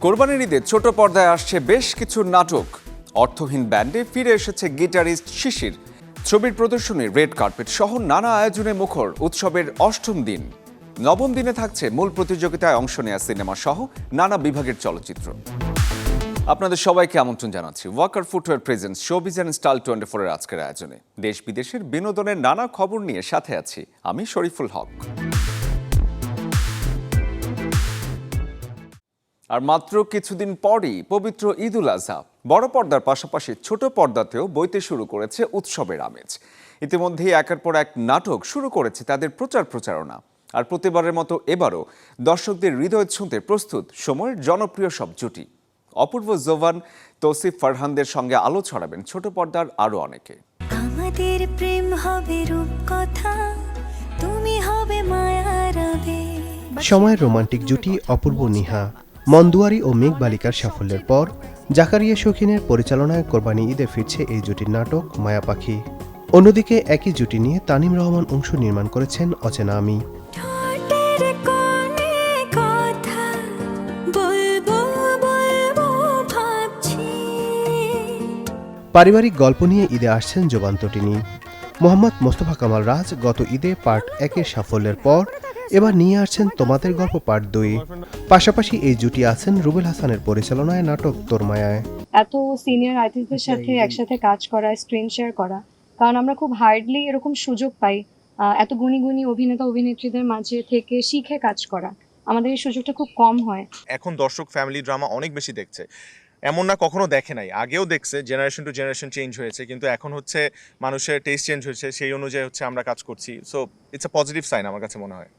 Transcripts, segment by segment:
কোরবানির ঈদে ছোট পর্দায় আসছে বেশ কিছু নাটক। অর্থহীন ব্যান্ডে ফিরে এসেছে গিটারিস্ট শিশির। ছবির প্রদর্শনী, রেড কার্পেট সহ নানা আয়োজনে মুখর উৎসবের অষ্টম দিন। নবম দিনে থাকছে মূল প্রতিযোগিতায় অংশ নেওয়া সিনেমা সহ নানা বিভাগের চলচ্চিত্র। আপনাদের সবাইকে আমন্ত্রণ জানাচ্ছি Walker footwear presents showbiz and style 24 এর আজকের আয়োজনে। দেশ বিদেশের বিনোদনের নানা খবর নিয়ে সাথে আছি আমি শরীফুল হক। আর মাত্র কিছুদিন পরই পবিত্র ঈদ উল আজহা। বড় পর্দার পাশাপাশি ছোট পর্দাতেও বইতে শুরু করেছে উৎসবের আমেজ। ইতিমধ্যেই একের পর এক নাটক শুরু করেছে তাদের প্রচারণা। আর প্রতিবারের মতো এবারও দর্শকদের হৃদয় ছুঁতে প্রস্তুত সময়ের জনপ্রিয় সব জুটি। অপূর্ব জোভান, তৌসিফ ফারহানদের সঙ্গে আলো ছড়াবেন ছোট পর্দার আরো অনেকে। আমাদের প্রেম হবে রূপকথা, তুমি হবে মায়ার আবেগ। সময়ের রোমান্টিক জুটি অপূর্ব নিহা, মন্দুয়ারি ও মেঘ বালিকার সাফল্যের পর জাকারিয়া শৌখিনের পরিচালনায় কোরবানি ঈদে ফিরছে এই জুটির নাটক মায়া পাখি। অন্যদিকে একই জুটি নিয়ে তানিম রহমান অংশ নির্মাণ করেছেন অচেনা আমি। পারিবারিক গল্প নিয়ে ঈদে আসছেন যুগান্তটিনী। মোহাম্মদ মোস্তফা কামাল রাজ গত ঈদে পার্ট 1-এর সাফল্যের পর এবার নিয়ে আসছেন তোমাদের গল্প পার্ট 2। পাশাপাশি এই জুটি আছেন রুবেল হাসানের পরিচালনায় নাটক তোর মায়ায়। এত সিনিয়র আর্টিস্টদের সাথে একসাথে কাজ করা, স্ক্রিন শেয়ার করা, কারণ আমরা খুব হার্ডলি এরকম সুযোগ পাই এত গুণী অভিনেতা অভিনেত্রীদের মাঝে থেকে শিখে কাজ করা। আমাদের এই সুযোগটা খুব কম হয়। এখন দর্শক ফ্যামিলি ড্রামা অনেক বেশি দেখছে, এমন না কখনো দেখে নাই, আগেও দেখছে, জেনারেশন টু জেনারেশন চেঞ্জ হয়েছে, কিন্তু এখন হচ্ছে মানুষের টেস্ট চেঞ্জ হয়েছে, সেই অনুযায়ী হচ্ছে আমরা কাজ করছি। So it's a positive sign আমার কাছে মনে হয়।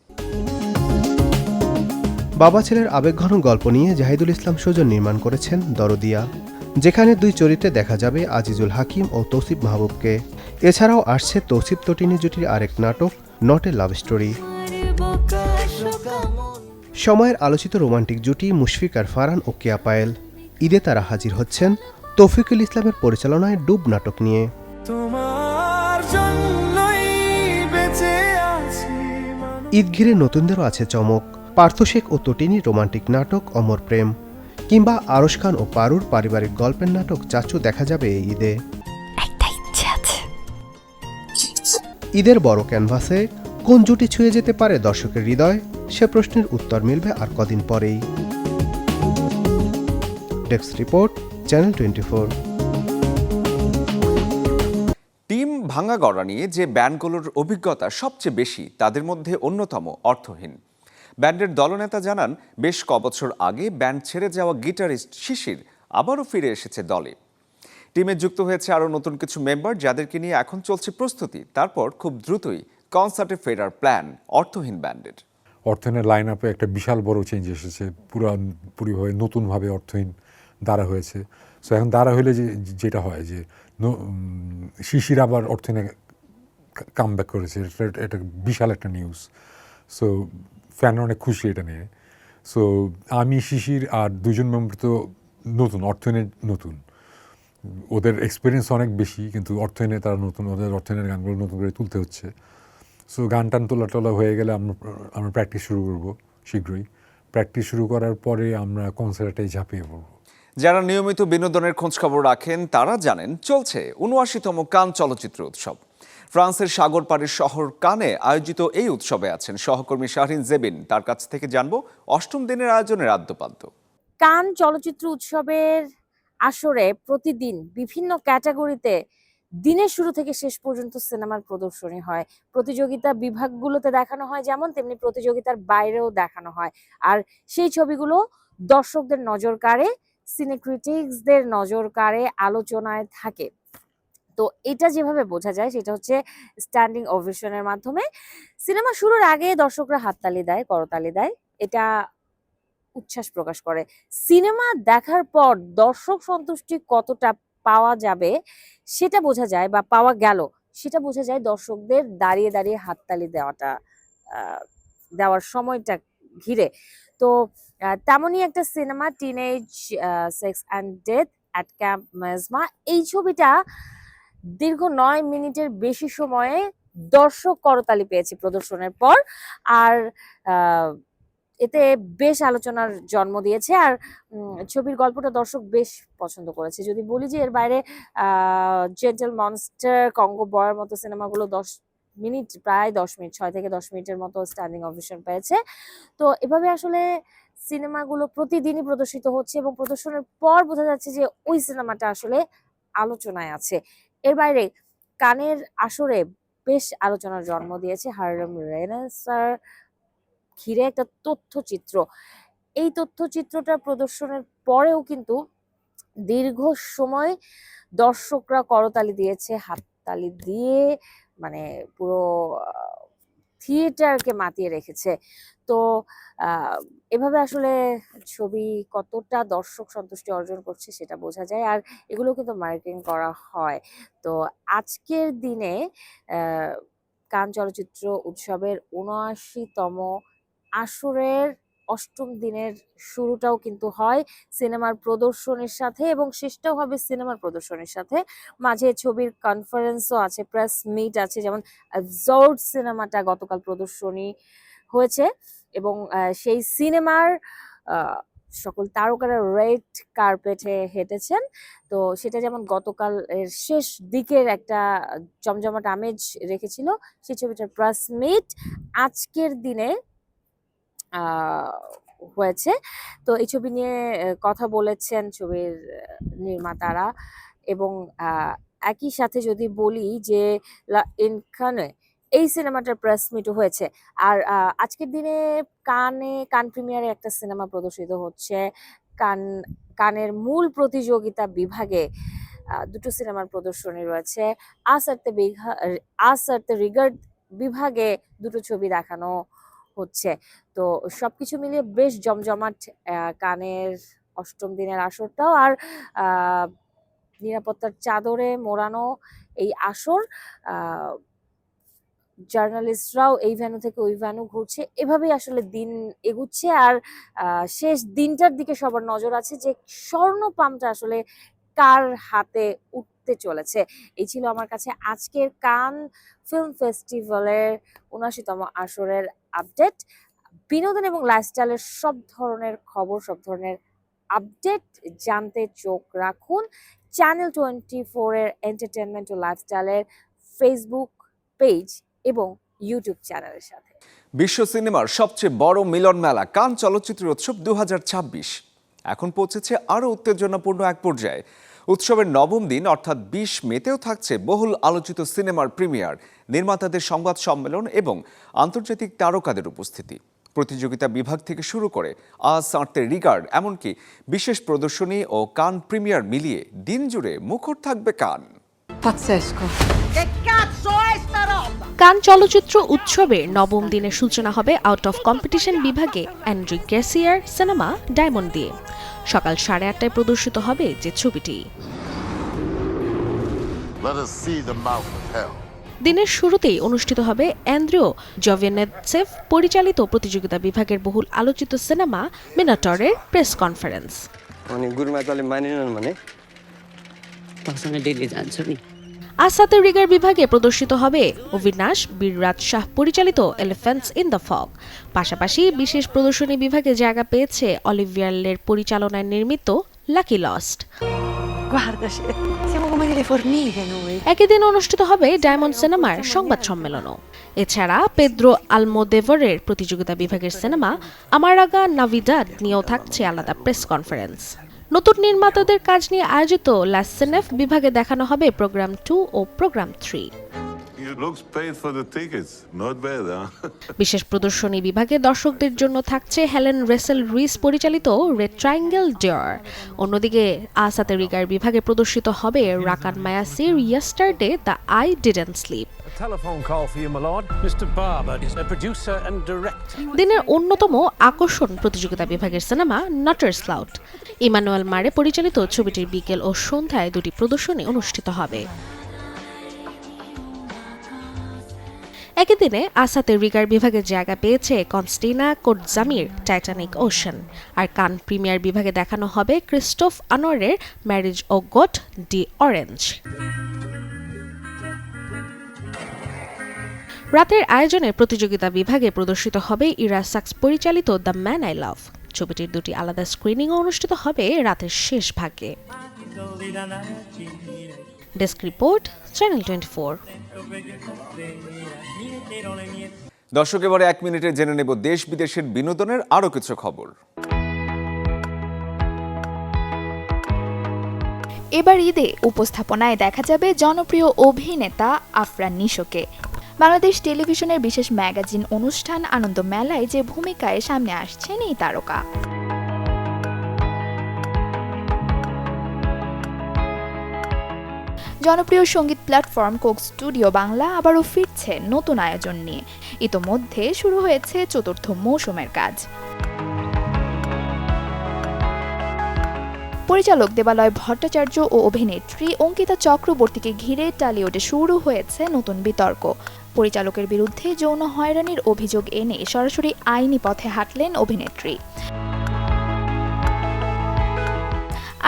বাবা ছেলের আবেগঘন গল্প নিয়ে জাহিদুল ইসলাম সুজন নির্মাণ করেছেন দরদিয়া, যেখানে দুই চরিত্রে দেখা যাবে আজিজুল হাকিম ও তৌসিফ মাহবুবকে। এছাড়াও আসছে তৌসিফ তটিনী জুটির আরেক নাটক নট এ লাভ স্টোরি। সময়ের আলোচিত রোমান্টিক জুটি মুশফিক আর ফারহান ও কেয়া পায়েল। ঈদে তারা হাজির হচ্ছেন তৌফিকুল ইসলামের পরিচালনায় ডুব নাটক নিয়ে। ঈদ ঘিরে নতুনদেরও আছে চমক। পার্থ শেখ ও তটিনীর রোমান্টিক নাটক অমর প্রেম, কিংবা আরশ খান ও পারুর পারিবারিক গল্পের নাটক চাচু দেখা যাবে এই ঈদে। ঈদের বড় ক্যানভাসে কোন জুটি ছুঁয়ে যেতে পারে দর্শকের হৃদয়, সে প্রশ্নের উত্তর মিলবে আর কদিন পরেই। Desk report, channel 24। টিম ভাঙা গড়া নিয়ে যে ব্যান্ডগুলোর অভিজ্ঞতা সবচেয়ে বেশি তাদের মধ্যে অন্যতম অর্থহীন। ব্যান্ডের দলনেতা জানান, বেশ কবছর আগে ব্যান্ড ছেড়ে যাওয়া গিটারিস্ট শিশির আবারও ফিরে এসেছে দলে। টিমে যুক্ত হয়েছে আরও নতুন কিছু মেম্বার, যাদেরকে নিয়ে এখন চলছে প্রস্তুতি। তারপর খুব দ্রুতই কনসার্টে ফেরার প্ল্যান অর্থহীন ব্যান্ডের। অর্থহীনের লাইন আপে একটা বিশাল বড় চেঞ্জ এসেছে, পুরোভাবে নতুনভাবে অর্থহীন দাঁড়া হয়েছে। সো এখন দাঁড়া হইলে যেটা হয় যে শিশির আবার অর্থহীনে কাম ব্যাক করেছে, এটা বিশাল একটা নিউজ। সো ফ্যানরা অনেক খুশি এটা নিয়ে। সো আমি, শিশির আর দুজন মেম্বার তো নতুন, অর্থহীনের নতুন, ওদের এক্সপিরিয়েন্স অনেক বেশি, কিন্তু অর্থহীনে তারা নতুন, ওদের অর্থহীনের গানগুলো নতুন করে তুলতে হচ্ছে। সো গান টান তোলা হয়ে গেলে আমরা প্র্যাকটিস শুরু করবো শীঘ্রই। প্র্যাকটিস শুরু করার পরে আমরা কনসার্টে ঝাঁপিয়ে পড়ব। যারা নিয়মিত বিনোদনের খোঁজখবর রাখেন তারা জানেন, চলছে ৭৯তম কান চলচ্চিত্র উৎসব। ফ্রান্সের সাগর পাড়ের শহর কানে আয়োজিত এই উৎসবে আছেন সহকর্মী শাহরিন জেবিন। তার কাছ থেকে জানবো অষ্টম দিনের আয়োজনের আদ্যপাদ্য। কান চলচ্চিত্র উৎসবের আসরে প্রতিদিন বিভিন্ন ক্যাটাগরিতে দিনের শুরু থেকে শেষ পর্যন্ত সিনেমার প্রদর্শনী হয়। প্রতিযোগিতা বিভাগগুলোতে দেখানো হয় যেমন, তেমনি প্রতিযোগিতার বাইরেও দেখানো হয়। আর সেই ছবিগুলো দর্শকদের নজর কাড়ে, সিনে ক্রিটিক্সদের নজর কাড়ে, আলোচনায় থাকে। তো এটা যেভাবে বোঝা যায় সেটা হচ্ছে স্ট্যান্ডিং ওভেশনের মাধ্যমে। সিনেমা শুরুর আগে দর্শকরা হাততালি দেয়, করতালি দেয়, এটা উচ্ছ্বাস প্রকাশ করে। সিনেমা দেখার পর দর্শক সন্তুষ্টি কতটা পাওয়া যাবে সেটা বোঝা যায়, বা পাওয়া গেল সেটা বোঝা যায় দর্শকদের দাঁড়িয়ে দাঁড়িয়ে হাততালি দেওয়ার সময়টা ঘিরে। তো তেমনই একটা cinema Teenage Sex and Death at Camp Miasma. এই ছবিটা দীর্ঘ 9 মিনিটের বেশি সময়ে দর্শক করতালি পেয়েছে প্রদর্শনের পর। আর এতে বেশ আলোচনার জন্ম দিয়েছে। আর ছবির গল্পটা দর্শক বেশ পছন্দ করেছে। যদি বলি যে এর বাইরে জেন্টল মনস্টার, কঙ্গো বয়ের মতো সিনেমাগুলো 10 মিনিট 6 থেকে 10 মিনিটের মতো স্ট্যান্ডিং ওভেশন পেয়েছে। তো এভাবে আসলে সিনেমাগুলো প্রতিদিনই প্রদর্শিত হচ্ছে এবং প্রদর্শনের পর বোঝা যাচ্ছে যে ওই সিনেমাটা আসলে আলোচনায় আছে। এর বাইরে কানের আসরে বেশ আলোচনার জন্ম দিয়েছে হারলেম রেনেসাঁ ঘিরে একটা তথ্যচিত্র। এই তথ্যচিত্রটা প্রদর্শনের পরেও কিন্তু দীর্ঘ সময় দর্শকরা করতালি দিয়েছে, হাততালি দিয়ে মানে পুরো থিয়েটারকে মাতিয়ে রেখেছে। তো এভাবে আসলে ছবি কতটা দর্শক সন্তুষ্টি অর্জন করছে সেটা বোঝা যায়। আর এগুলো কিন্তু মার্কেটিং করা হয়। তো আজকের দিনে কান চলচ্চিত্র উৎসবের ৭৯তম আসরের ৮ম দিনের শুরুটাও কিন্তু হয় সিনেমার প্রদর্শনীর সাথে এবং শেষটাও হবে সিনেমার প্রদর্শনীর সাথে। মাঝে ছবির কনফারেন্সও আছে, প্রেস মিট আছে। যেমন অ্যাবসর্ড সিনেমাটা গতকাল প্রদর্শনী হয়েছে এবং সেই সিনেমার সকল তারকারা রেড কার্পেটে হেঁটেছেন। তো সেটা যেমন গতকাল এর শেষ দিকের একটা জমজমাট আমেজ রেখেছিল। সেই ছবিটার প্রেস মিট আজকের দিনে হয়েছে। তো এই ছবি নিয়ে কথা বলেছেন ছবির নির্মাতারা এবং একই সাথে যদি বলি যে লা ইনকানে এই সিনেমাটার প্রেস মিটও হয়েছে। আর আজকের দিনে কান প্রিমিয়ারে একটা সিনেমা প্রদর্শিত হচ্ছে। কানের মূল প্রতিযোগিতা বিভাগে দুটো সিনেমার প্রদর্শনী রয়েছে। আস আর দ্য রিগার্ড বিভাগে দুটো ছবি দেখানো হচ্ছে। তো সবকিছু মিলিয়ে বেশ জমজমাট কানের ৮ম দিনের আসরটাও। আর নিরাপত্তার চাদরে মোড়ানো এই আসর। জার্নালিস্টরাও এই ভেন্যু থেকে ওই ভেন্যু ঘুরছে। এভাবেই আসলে দিন এগুচ্ছে। আর শেষ দিনটার দিকে সবার নজর আছে যে স্বর্ণপামটা আসলে কার হাতে উঠতে চলেছে। এই ছিল আমার কাছে আজকের কান ফিল্ম ফেস্টিভ্যালের ৭৯তম আসরের আপডেট। বিনোদন এবং লাইফস্টাইলের সব ধরনের খবর, সব ধরনের আপডেট জানতে চোখ রাখুন চ্যানেল 24 এর এন্টারটেনমেন্ট ও লাইফস্টাইলের ফেসবুক পেজ এবং ইউটিউব চ্যানেলের সাথে। বিশ্ব সিনেমার সবচেয়ে বড় মিলন মেলা কান চলচ্চিত্র উৎসব 2026 এখন পৌঁছেছে আরও উত্তেজনাপূর্ণ এক পর্যায়ে। উৎসবের ৯ম দিন অর্থাৎ ২০ মেতেও থাকছে বহুল আলোচিত সিনেমার প্রিমিয়ার, নির্মাতাদের সংবাদ সম্মেলন এবং আন্তর্জাতিক তারকাদের উপস্থিতি। প্রতিযোগিতা বিভাগ থেকে শুরু করে আস আর দ্য রিগার্ড এমনকি বিশেষ প্রদর্শনী ও কান প্রিমিয়ার মিলিয়ে দিন জুড়ে মুখর থাকবে কান। Pazzesco. কান চলচ্চিত্র উৎসবের ৯ম দিনের সূচনা হবে আউট অফ কম্পিটিশন বিভাগে অ্যান্ড্রি গ্রেসিয়ার সিনেমা ডায়মন্ড দিয়ে। সকাল 8:30টায় প্রদর্শিত হবে যে ছবিটি। দিনের শুরুতেই অনুষ্ঠিত হবে অ্যান্দ্রিও জভেনেৎসেভ পরিচালিত প্রতিযোগিতা বিভাগের বহুল আলোচিত সিনেমা মিনোটরের প্রেস কনফারেন্স। আসাতে রিগার বিভাগে প্রদর্শিত হবে অবিনাশ বীররাজ শাহ পরিচালিত এলিফ্যান্টস ইন দ্য ফগ। পাশাপাশি বিশেষ প্রদর্শনী বিভাগে জায়গা পেয়েছে অলিভিয়া লের পরিচালনায় নির্মিত লাকি লস্ট। একই দিন অনুষ্ঠিত হবে ডায়মন্ড সিনেমার সংবাদ সম্মেলনও। এছাড়া পেদ্রো আলমোদেভরের প্রতিযোগিতা বিভাগের সিনেমা আমারাগা নাভিদাদ নিয়েও থাকছে আলাদা প্রেস কনফারেন্স। নতুন নির্মাতাদের কাজ নিয়ে আয়োজিত লাসেনেফ বিভাগে দেখানো হবে প্রোগ্রাম 2 ও প্রোগ্রাম 3। বিশেষ প্রদর্শনী বিভাগে দর্শকদের জন্য থাকছে হেলেন রেসেল রুইস পরিচালিত রেড ট্রায়াঙ্গেল ডেয়ার। অন্যদিকে আসাতে রিগার বিভাগে প্রদর্শিত হবে রাকান মায়াসির Yesterday the Eye Didn't Sleep. দিনের অন্যতম আকর্ষণ প্রতিযোগিতা বিভাগের সিনেমা নটার স্লাউট। ইমানুয়েল মারে পরিচালিত ছবিটির বিকেল ও সন্ধ্যায় দুটি প্রদর্শনী অনুষ্ঠিত হবে। একই দিনে আসাতে রিগার বিভাগে জায়গা পেয়েছে কনস্টিনা কোটজামির টাইটানিক ওশান। আর কান প্রিমিয়ার বিভাগে দেখানো হবে ক্রিস্টোফ আনোয়ারের ম্যারেজ ও গট ডি অরেঞ্জ। রাতের আয়োজনে প্রতিযোগিতা বিভাগে প্রদর্শিত হবে ইরা সাকস পরিচালিত দ্য ম্যান আই লাভ। ছবিটির দুটি আলাদা স্ক্রিনিংও অনুষ্ঠিত হবে রাতের শেষ ভাগে। Desk report, channel 24। দর্শক, এবারে 1 মিনিটে জেনে নেব দেশ বিদেশের বিনোদনের আরও কিছু খবর। এবার ঈদে উপস্থাপনায় দেখা যাবে জনপ্রিয় অভিনেতা আফরান নিশোকে। বাংলাদেশ টেলিভিশনের বিশেষ ম্যাগাজিন অনুষ্ঠান আনন্দ মেলায় যে ভূমিকায় সামনে আসছেন এই তারকা। জনপ্রিয় সঙ্গীত প্ল্যাটফর্ম কোক স্টুডিও বাংলা আবারও ফিরছে নতুন আয়োজন নিয়ে। ইতোমধ্যে শুরু হয়েছে 4র্থ মৌসুমের কাজ। পরিচালক দেবালয় ভট্টাচার্য ও অভিনেত্রী অঙ্কিতা চক্রবর্তীকে ঘিরে টলিউডে শুরু হয়েছে নতুন বিতর্ক। পরিচালকের বিরুদ্ধে যৌন হয়রানির অভিযোগ এনে সরাসরি আইনি পথে হাঁটলেন অভিনেত্রী।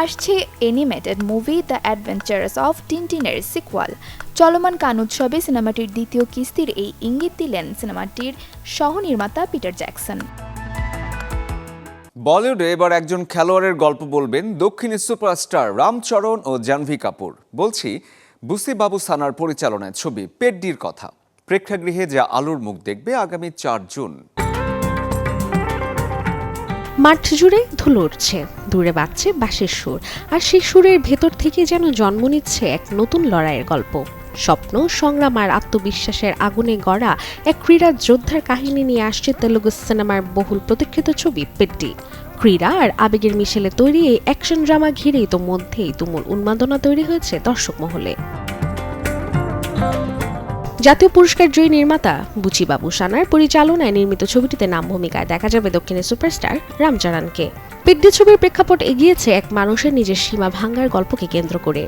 আসছে animated movie The Adventures of টিনটিনের সিকুয়াল। চলমান কান উৎসবে সিনেমাটির দ্বিতীয় কিস্তির এই ইঙ্গিত দিলেন সিনেমাটির সহ-নির্মাতা পিটার জ্যাকসন। বলিউডে এবার একজন খেলোয়াড়ের গল্প বলবেন দক্ষিণী সুপারস্টার রামচরণ ও জাহ্নবী কাপুর। বলছি বুসি বাবু সানার পরিচালনায় ছবি পেড্ডির কথা। প্রেক্ষাগৃহে যা আলোর মুখ দেখবে আগামী 4 জুন। মাঠ জুড়ে ধুলো উঠছে, দূরে বাজছে বাঁশির সুর, আর সেই সুরের ভেতর থেকে যেন জন্ম নিচ্ছে এক নতুন লড়াইয়ের গল্প। স্বপ্ন, সংগ্রাম আর আত্মবিশ্বাসের আগুনে গড়া এক ক্রীড়া যোদ্ধার কাহিনী নিয়ে আসছে তেলুগু সিনেমার বহুল প্রতীক্ষিত ছবি পেড্ডি। ক্রীড়া আর আবেগের মিশেলে তৈরি এই অ্যাকশন ড্রামা ঘিরে ইতোমধ্যেই তুমুল উন্মাদনা তৈরি হয়েছে দর্শক মহলে। জাতীয় পুরস্কার জয়ী নির্মাতা বুচি বাবু সানার পরিচালনায় নির্মিত ছবিটিতে নাম ভূমিকায় দেখা যাবে দক্ষিণী সুপারস্টার রামচরণকে। পেড্ডি ছবির প্রেক্ষাপট এগিয়েছে এক মানুষের নিজের সীমা ভাঙার গল্পকে কেন্দ্র করে,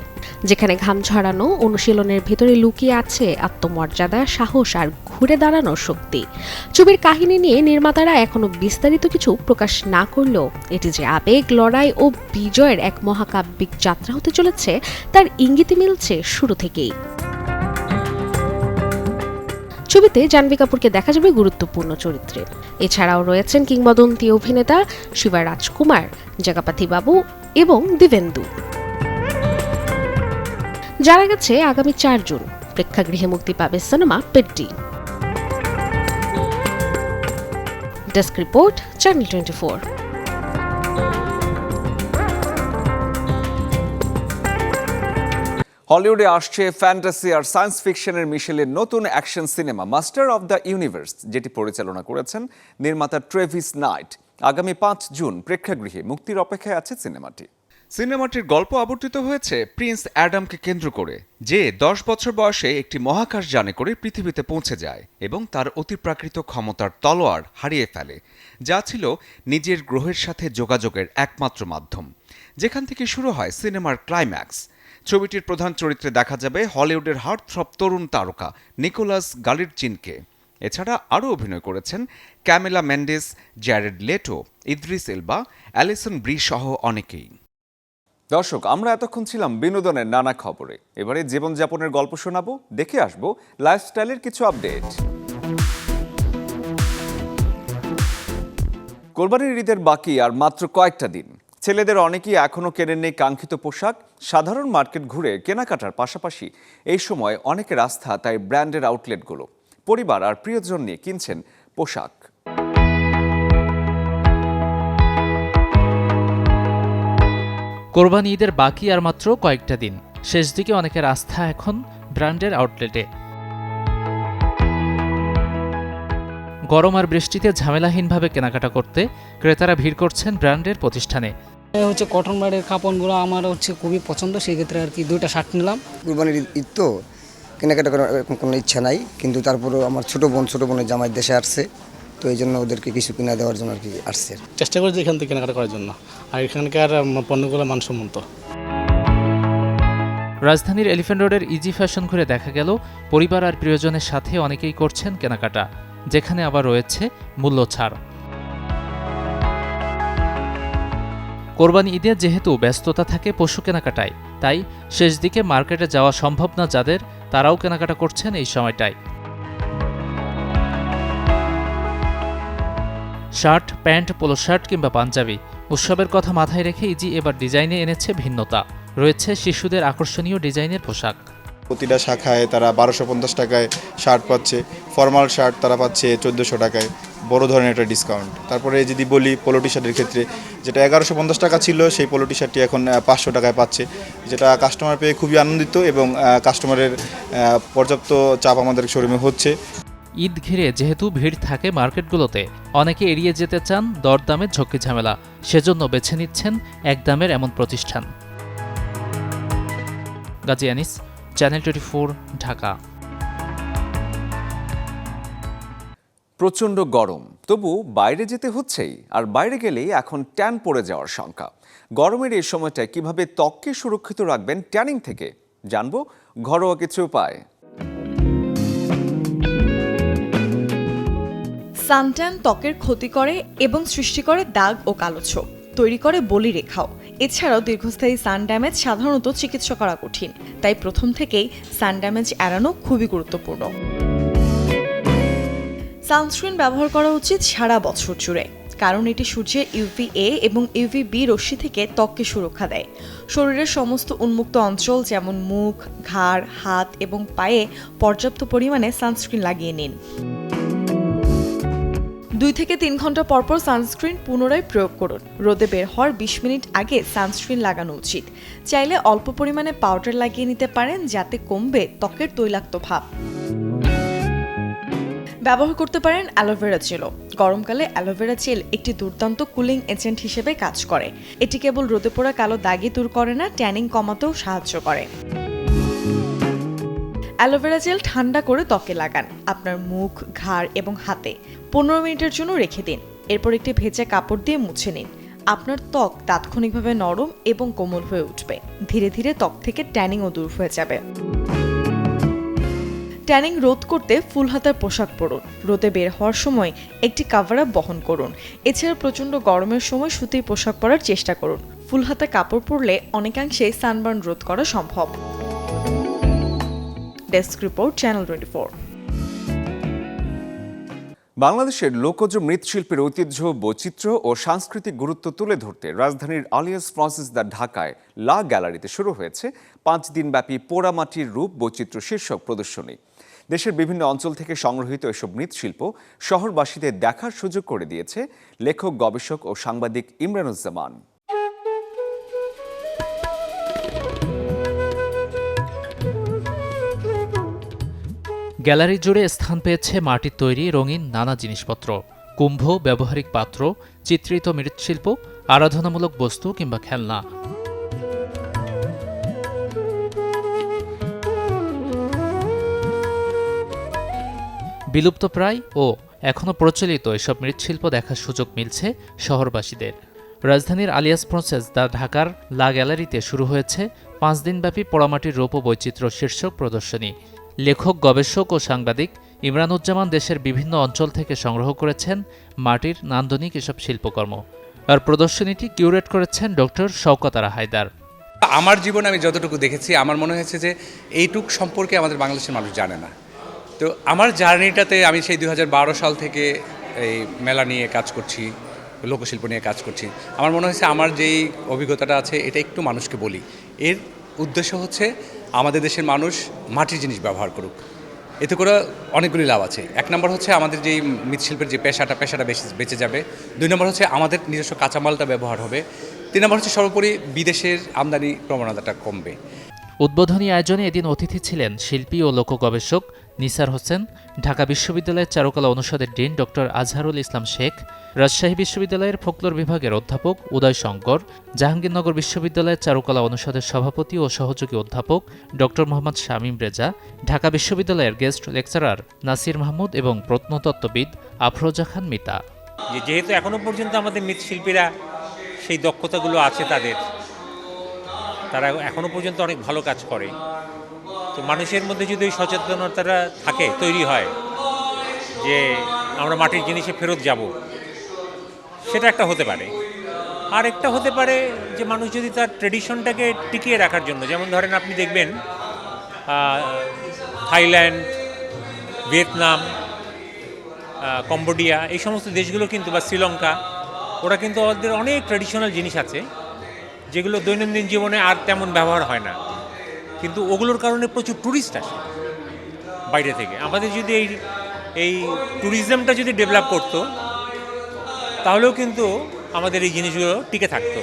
যেখানে ঘাম ঝরানো অনুশীলনের ভেতরে লুকিয়ে আছে আত্মমর্যাদা, সাহস আর ঘুরে দাঁড়ানোর শক্তি। ছবির কাহিনী নিয়ে নির্মাতারা এখনো বিস্তারিত কিছু প্রকাশ না করলেও এটি যে আবেগ, লড়াই ও বিজয়ের এক মহাকাব্যিক যাত্রা হতে চলেছে তার ইঙ্গিত মিলছে শুরু থেকেই। ছবিতে জাহ্নবী কাপুরকে দেখা যাবে গুরুত্বপূর্ণ চরিত্রে। এছাড়াও রয়েছেন কিংবদন্তি অভিনেতা শিবা রাজকুমার, জগপতি বাবু এবং দিবেন্দু। জানা গেছে আগামী 4 জুন প্রেক্ষাগৃহে মুক্তি পাবে cinema Peddi. Desk report, channel 24। হলিউডে আসছে ফ্যান্টাসি আর সায়েন্স ফিকশনের মিশেলে নতুন action cinema master of the universe, যেটি পরিচালনা করেছেন নির্মাতা ট্রেভিস নাইট। আগামী 5 জুন প্রেক্ষাগৃহে মুক্তির অপেক্ষায় আছে সিনেমাটি। সিনেমাটির গল্প আবর্তিত হয়েছে প্রিন্স অ্যাডামকে কেন্দ্র করে, যে 10 বছর বয়সে একটি মহাকাশযানে করে পৃথিবীতে পৌঁছে যায় এবং তার অতিপ্রাকৃত ক্ষমতার তলোয়ার হারিয়ে ফেলে, যা ছিল নিজের গ্রহের সাথে যোগাযোগের একমাত্র মাধ্যম, যেখান থেকে শুরু হয় সিনেমার ক্লাইম্যাক্স। ছবিটির প্রধান চরিত্রে দেখা যাবে হলিউডের হার্টথ্রব তরুণ তারকা নিকোলাস গালিরচিনকে। এছাড়া আরও অভিনয় করেছেন Camila Mendes, Jared Leto, Idris Elba, Alison Brie সহ অনেকেই। দর্শক, আমরা এতক্ষণ ছিলাম বিনোদনের নানা খবরে। এবারে জীবনযাপনের গল্প শোনাবো, দেখে আসবো লাইফস্টাইলের কিছু আপডেট। কোরবানির ঈদের বাকি আর মাত্র কয়েকটা দিন। ছেলেদের অনেকেই এখনও কেনেননি কাঙ্ক্ষিত পোশাক। সাধারণ মার্কেট ঘুরে কেনাকাটার পাশাপাশি এই সময় অনেকের আস্থা তাই ব্র্যান্ডের আউটলেটগুলো। পরিবার আর প্রিয়জন নিয়ে কিনছেন পোশাক। কোরবানি ঈদের বাকি আর মাত্র কয়েকটা দিন। শেষ দিকে অনেকের আস্থা এখন ব্র্যান্ডের আউটলেটে। গরম আর বৃষ্টিতে ঝামেলাহীনভাবে কেনাকাটা করতে ক্রেতারা ভিড় করছেন ব্র্যান্ডের প্রতিষ্ঠানে। কটন ব্র্যান্ডের কাপড়গুলো আমার খুবই পছন্দ, সেই ক্ষেত্রে আর কি 2টা শার্ট নিলাম। কুরবানির ঈদ তো কেনাকাটা করার কোনো ইচ্ছা নাই, কিন্তু তারপরেও আমার ছোট বোনের জামাই দেশে আসছে, তো এই জন্য ওদেরকে কিছু কিনা দেওয়ার জন্য আর কি আসছে। চেষ্টা করছি এখান থেকে কেনাকাটা করার জন্য, আর এখানকার পণ্যগুলো মানসম্মত। রাজধানীর এলিফ্যান্ট রোডের ইজি ফ্যাশন ঘুরে দেখা গেল পরিবার আর প্রিয়জনের সাথে অনেকেই করছেন কেনাকাটা, যেখানে আবার রয়েছে মূল্য ছাড়। কোরবানি ঈদে যেহেতু ব্যস্ততা থাকে পশু কেনাকাটায়, তাই শেষ দিকে মার্কেটে যাওয়া সম্ভব না যাদের, তারাও কেনাকাটা করছেন এই সময়টায়। শার্ট, প্যান্ট, পোলো শার্ট কিংবা পাঞ্জাবি। উৎসবের কথা মাথায় রেখে ইজি এবার ডিজাইনে এনেছে ভিন্নতা। রয়েছে শিশুদের আকর্ষণীয় ডিজাইনের পোশাক। প্রতিটা শাখায় তারা 1250 টাকায় শার্ট পাচ্ছে, ফর্মাল শার্ট তারা পাচ্ছে 1400 টাকায়, বড় ধরনের একটা ডিসকাউন্ট। তারপরে যদি বলি পোলো টি শার্টের ক্ষেত্রে, যেটা 1150 টাকা ছিল সেই পোলো টি শার্টটি এখন 500 টাকায় পাচ্ছে, যেটা কাস্টমার পেয়ে খুবই আনন্দিত এবং কাস্টমারের পর্যাপ্ত চাপ আমাদের শোরুমে হচ্ছে। ঈদ ঘিরে যেহেতু ভিড় থাকে মার্কেটগুলোতে, অনেকে এড়িয়ে যেতে চান দরদামের ঝক্কি ঝামেলা, সেজন্য বেছে নিচ্ছেন এক দামের এমন প্রতিষ্ঠান। গাজী আনিস, চ্যানেল 24, ঢাকা। প্রচণ্ড গরম, তবু বাইরে যেতে হচ্ছেই, আর বাইরে গেলেই এখন ট্যান পড়ে যাওয়ার শঙ্কা। গরমের এই সময়টায় কিভাবে ত্বককে সুরক্ষিত রাখবেন ট্যানিং থেকে, জানবো ঘরোয়া কিছু উপায়। সানট্যান ত্বকের ক্ষতি করে এবং সৃষ্টি করে দাগ ও কালো ছোপ, তৈরি করে বলিরেখাও। এছাড়াও দীর্ঘস্থায়ী সান ড্যামেজ সাধারণত চিকিৎসা করা কঠিন, তাই প্রথম থেকেই সান ড্যামেজ এড়ানো খুবই গুরুত্বপূর্ণ। সানস্ক্রিন ব্যবহার করা উচিত সারা বছর জুড়ে, কারণ এটি সূর্যের UVA এবং UVB রশ্মি থেকে ত্বককে সুরক্ষা দেয়। শরীরের সমস্ত উন্মুক্ত অঞ্চল যেমন মুখ, ঘাড়, হাত এবং পায়ে পর্যাপ্ত পরিমাণে সানস্ক্রিন লাগিয়ে নিন। 2 থেকে 3 ঘন্টা পরপর সানস্ক্রিন পুনরায় প্রয়োগ করুন। রোদে বের হওয়ার 20 মিনিট আগে সানস্ক্রিন লাগানো উচিত। চাইলে অল্প পরিমাণে পাউডার লাগিয়ে নিতে পারেন, যাতে কমবে ত্বকের তৈলাক্ত ভাব। ব্যবহার করতে পারেন অ্যালোভেরা জেলও। গরমকালে অ্যালোভেরা জেল একটি দুর্দান্ত কুলিং এজেন্ট হিসেবে কাজ করে। এটি কেবল রোদে পোড়া কালো দাগই দূর করে না, ট্যানিং কমাতেও সাহায্য করে। অ্যালোভেরা জেল ঠান্ডা করে ত্বকে লাগান। আপনার মুখ, ঘাড় এবং হাতে 15 মিনিটের জন্য রেখে দিন। এরপর একটি ভেজা কাপড় দিয়ে মুছে নিন। আপনার ত্বক তাৎক্ষণিকভাবে নরম এবং কোমল হয়ে উঠবে। ধীরে ধীরে ত্বক থেকে ট্যানিংও দূর হয়ে যাবে। ট্যানিং রোধ করতে ফুল হাতার পোশাক পরুন। রোদে বের হওয়ার সময় একটি কাভার আপ বহন করুন। এছাড়া প্রচণ্ড গরমের সময় সুতির পোশাক পরার চেষ্টা করুন। ফুল হাতা কাপড় পরলে অনেকাংশে সানবার্ন রোধ করা সম্ভব। Desk report, channel 24। বাংলাদেশের লোকজ মৃৎশিল্পের ঐতিহ্য, বৈচিত্র্য ও সাংস্কৃতিক গুরুত্ব তুলে ধরতে রাজধানীর আলিয়াস ফ্রান্সিস দ্য ঢাকায় লা গ্যালারিতে শুরু হয়েছে 5 দিনব্যাপী পোড়ামাটির রূপ বৈচিত্র্য শীর্ষক প্রদর্শনী। দেশের বিভিন্ন অঞ্চল থেকে সংগৃহীত এসব মৃৎশিল্প শহরবাসীদের দেখার সুযোগ করে দিয়েছে লেখক, গবেষক ও সাংবাদিক ইমরানুজ্জামান। গ্যালারি জুড়ে স্থান পেয়েছে মাটির তৈরি রঙিন নানা জিনিসপত্র, কুম্ভ, ব্যবহারিক পাত্র, চিত্রিত মৃৎশিল্প, আরাধনামূলক বস্তু কিংবা খেলনা। বিলুপ্তপ্রায় ও এখনও প্রচলিত এসব মৃৎশিল্প দেখার সুযোগ মিলছে শহরবাসীদের। রাজধানীর আলিয়াস ফ্রান্সিস দ্য ঢাকার লা গ্যালারিতে শুরু হয়েছে 5 দিনব্যাপী পোড়ামাটির রূপ ও বৈচিত্র্য শীর্ষক প্রদর্শনী। লেখক, গবেষক ও সাংবাদিক ইমরানুজ্জামান দেশের বিভিন্ন অঞ্চল থেকে সংগ্রহ করেছেন মাটির নান্দনিক এসব শিল্পকর্ম। আর প্রদর্শনীটি কিউরেট করেছেন ডক্টর শওকত আরা হায়দার। আমার জীবনে আমি যতটুকু দেখেছি, আমার মনে হয়েছে যে এইটুক সম্পর্কে আমাদের বাংলাদেশের মানুষ জানে না। তো আমার জার্নিটাতে আমি সেই 2012 সাল থেকে এই মেলা নিয়ে কাজ করছি, লোকশিল্প নিয়ে কাজ করছি। আমার মনে হয়েছে আমার যেই অভিজ্ঞতাটা আছে এটা একটু মানুষকে বলি। এর উদ্দেশ্য হচ্ছে আমাদের দেশের মানুষ মাটির জিনিস ব্যবহার করুক। এতে করে অনেকগুলি লাভ আছে। 1 নম্বর হচ্ছে আমাদের যেই মৃৎশিল্পের যে পেশাটা বেঁচে যাবে। 2 নম্বর হচ্ছে আমাদের নিজস্ব কাঁচামালটা ব্যবহার হবে। 3 নম্বর হচ্ছে সর্বোপরি বিদেশের আমদানি প্রবণতাটা কমবে। উদ্বোধনী আয়োজনে এদিন অতিথি ছিলেন শিল্পী ও লোক গবেষক নিসার হোসেন, ঢাকা বিশ্ববিদ্যালয়ের চারুকলা অনুষদের ডিন ডক্টর আজহারুল ইসলাম শেখ, রাজশাহী বিশ্ববিদ্যালয়ের ফোকলোর বিভাগের অধ্যাপক উদয় শঙ্কর, জাহাঙ্গীরনগর বিশ্ববিদ্যালয়ের চারুকলা অনুষদের সভাপতি ও সহযোগী অধ্যাপক ডক্টর মোহাম্মদ শামীম রেজা, ঢাকা বিশ্ববিদ্যালয়ের গেস্ট লেকচারার নাসির মাহমুদ এবং প্রত্নতত্ত্ববিদ আফরোজা খান মিতা। যেহেতু এখনো পর্যন্ত আমাদের মৃৎশিল্পীরা সেই দক্ষতাগুলো আছে, তারা এখনো পর্যন্ত অনেক ভালো কাজ করে। তো মানুষের মধ্যে যদি ওই সচেতনতাটা থাকে, তৈরি হয় যে আমরা মাটির জিনিসে ফেরত যাব, সেটা একটা হতে পারে। আর একটা হতে পারে যে মানুষ যদি তার ট্রেডিশনটাকে টিকিয়ে রাখার জন্য, যেমন ধরেন আপনি দেখবেন থাইল্যান্ড, ভিয়েতনাম কম্বোডিয়া, এই সমস্ত দেশগুলো কিন্তু, বা শ্রীলঙ্কা, ওরা কিন্তু ওদের অনেক ট্র্যাডিশনাল জিনিস আছে যেগুলো দৈনন্দিন জীবনে আর তেমন ব্যবহার হয় না, কিন্তু ওগুলোর কারণে প্রচুর ট্যুরিস্ট আসে বাইরে থেকে। আমাদের যদি এই ট্যুরিজমটা যদি ডেভেলপ করতো, তাহলেও কিন্তু আমাদের এই জিনিসগুলো টিকে থাকতো।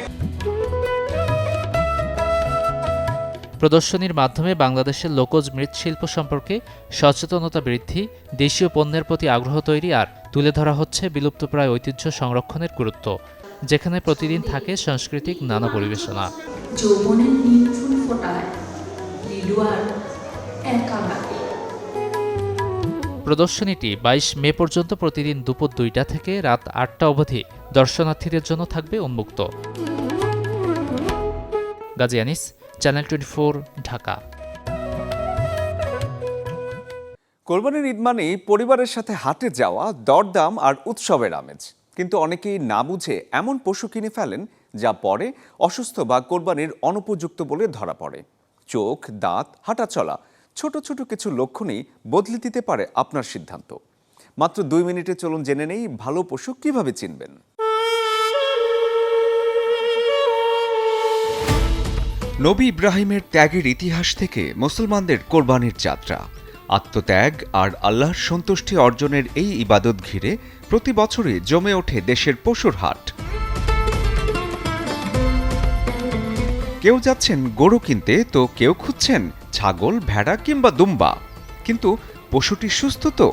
প্রদর্শনীর মাধ্যমে বাংলাদেশের লোকজ মৃৎশিল্প সম্পর্কে সচেতনতা বৃদ্ধি, দেশীয় পণ্যের প্রতি আগ্রহ তৈরি আর তুলে ধরা হচ্ছে বিলুপ্তপ্রায় ঐতিহ্য সংরক্ষণের গুরুত্ব, যেখানে প্রতিদিন থাকে সাংস্কৃতিক নানা পরিবেশনা। যৌবনের নীল ফুল ফোটায় লিলুয়ার একা লাগে। প্রদর্শনীটি 22 মে পর্যন্ত প্রতিদিন দুপুর 2টা থেকে রাত 8টা অবধি দর্শনার্থীদের জন্য থাকবে উন্মুক্ত। গাজী আনিস, চ্যানেল 24, ঢাকা। কোরবানির ঈদ মানেই পরিবারের সাথে হাটে যাওয়া, দরদাম আর উৎসবের আমেজ। কিন্তু অনেকেই না বুঝে এমন পশু কিনে ফেলেন যা পরে অসুস্থ বা কোরবানির অনুপযুক্ত বলে ধরা পড়ে। চোখ, দাঁত, হাঁটা চলা, ছোট ছোট কিছু লক্ষণই বদলে দিতে পারে আপনার সিদ্ধান্ত। মাত্র 2 মিনিটে চলুন জেনে নেই ভালো পশু কিভাবে চিনবেন। নবী ইব্রাহিমের ত্যাগের ইতিহাস থেকে মুসলমানদের কোরবানির যাত্রা। আত্মত্যাগ আর আল্লাহর সন্তুষ্টি অর্জনের এই ইবাদত ঘিরে প্রতি বছরই জমে ওঠে দেশের পশুর হাট। কেউ যাচ্ছেন গরু কিনতে, তো কেউ খুঁজছেন ছাগল, ভেড়া কিংবা দুম্বা। কিন্তু পশুটি সুস্থ তো?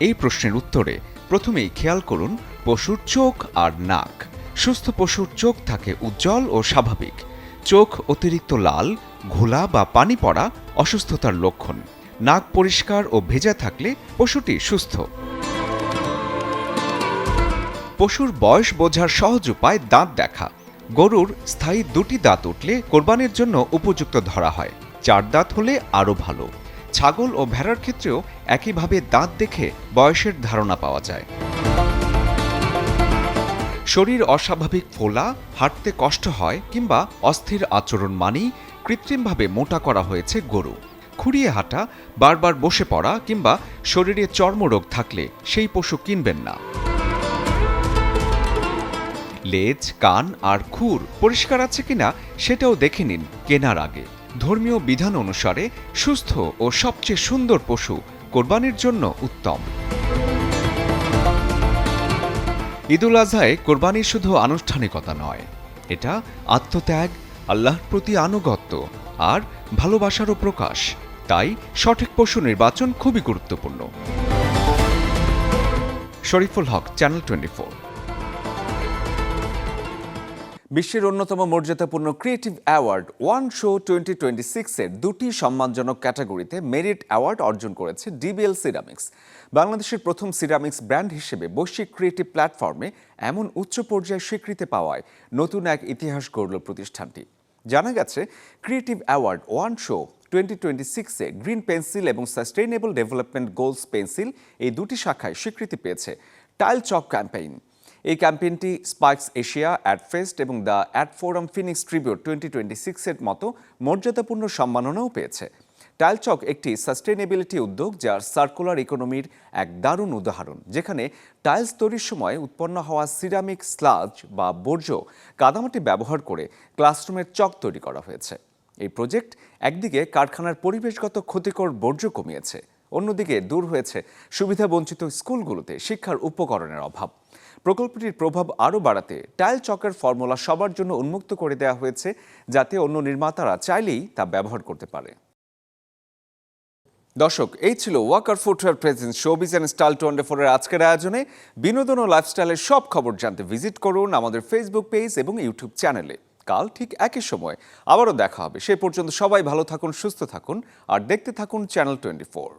এই প্রশ্নের উত্তরে প্রথমেই খেয়াল করুন পশুর চোখ আর নাক। সুস্থ পশুর চোখ থাকে উজ্জ্বল ও স্বাভাবিক। চোখ অতিরিক্ত লাল, ঘোলা বা পানি পড়া অসুস্থতার লক্ষণ। নাক পরিষ্কার ও ভেজা থাকলে পশুটি সুস্থ। পশুর বয়স বোঝার সহজ উপায় দাঁত দেখা। গরুর স্থায়ী 2টি দাঁত উঠলে কোরবানির জন্য উপযুক্ত ধরা হয়। 4 দাঁত হলে আরও ভালো। ছাগল ও ভেড়ার ক্ষেত্রেও একইভাবে দাঁত দেখে বয়সের ধারণা পাওয়া যায়। শরীর অস্বাভাবিক ফোলা, হাঁটতে কষ্ট হয় কিংবা অস্থির আচরণ মানেই কৃত্রিমভাবে মোটা করা হয়েছে গরু। খুঁড়িয়ে হাঁটা, বারবার বসে পড়া কিংবা শরীরে চর্মরোগ থাকলে সেই পশু কিনবেন না। লেজ, কান আর খুর পরিষ্কার আছে কিনা সেটাও দেখে নিন কেনার আগে। ধর্মীয় বিধান অনুসারে সুস্থ ও সবচেয়ে সুন্দর পশু কোরবানির জন্য উত্তম। ঈদুল আজহায় কোরবানি শুধু আনুষ্ঠানিকতা নয়, এটা আত্মত্যাগ, আল্লাহর প্রতি আনুগত্য আর ভালোবাসারও প্রকাশ। তাই সঠিক পশু নির্বাচন খুবই গুরুত্বপূর্ণ। শরীফুল হক, চ্যানেল 24। বিশ্বের অন্যতম মর্যাদাপূর্ণ ক্রিয়েটিভ অ্যাওয়ার্ড ওয়ান শো 2026-এর 2টি সম্মানজনক ক্যাটাগরিতে মেরিট অ্যাওয়ার্ড অর্জন করেছে ডিবিএল সিরামিক্স। বাংলাদেশের প্রথম সিরামিক্স ব্র্যান্ড হিসেবে বৈশ্বিক ক্রিয়েটিভ প্ল্যাটফর্মে এমন উচ্চ পর্যায়ে স্বীকৃতি পাওয়ায় নতুন এক ইতিহাস গড়ল প্রতিষ্ঠানটি। জানা গেছে, ক্রিয়েটিভ অ্যাওয়ার্ড ওয়ান শো 2026-এ গ্রিন পেন্সিল এবং সাস্টেইনেবল ডেভেলপমেন্ট গোলস পেন্সিল, এই 2টি শাখায় স্বীকৃতি পেয়েছে টাইল চক ক্যাম্পেইন। এই ক্যাম্পেইনটি স্পাইক্স এশিয়া, অ্যাডফেস্ট এবং the Ad Forum Phoenix Tribute 2026-এর মতো মর্যাদাপূর্ণ সম্মাননাও পেয়েছে। টাইল চক একটি সাস্টেইনেবিলিটি উদ্যোগ, যার সার্কুলার ইকোনমির এক দারুণ উদাহরণ, যেখানে টাইলস তৈরির সময় উৎপন্ন হওয়া সিরামিক স্লাজ বা বর্জ্য কাদামাটি ব্যবহার করে ক্লাসরুমের চক তৈরি করা হয়েছে। এই প্রজেক্ট একদিকে কারখানার পরিবেশগত ক্ষতিকর বর্জ্য কমিয়েছে, অন্যদিকে দূর হয়েছে সুবিধাবঞ্চিত স্কুলগুলোতে শিক্ষার উপকরণের অভাব। প্রকল্পটির প্রভাব আরও বাড়াতে টাইল চকের ফর্মুলা সবার জন্য উন্মুক্ত করে দেওয়া হয়েছে, যাতে অন্য নির্মাতারা চাইলেই তা ব্যবহার করতে পারে। দর্শক, এই ছিল Walker Footwear presents Showbiz and Style 24-এর আজকের আয়োজনে। বিনোদন ও লাইফস্টাইলের সব খবর জানতে ভিজিট করুন আমাদের ফেসবুক পেজ এবং ইউটিউব চ্যানেলে। কাল ঠিক একই সময় আবারও দেখা হবে। সে পর্যন্ত সবাই ভালো থাকুন, সুস্থ থাকুন আর দেখতে থাকুন চ্যানেল 24।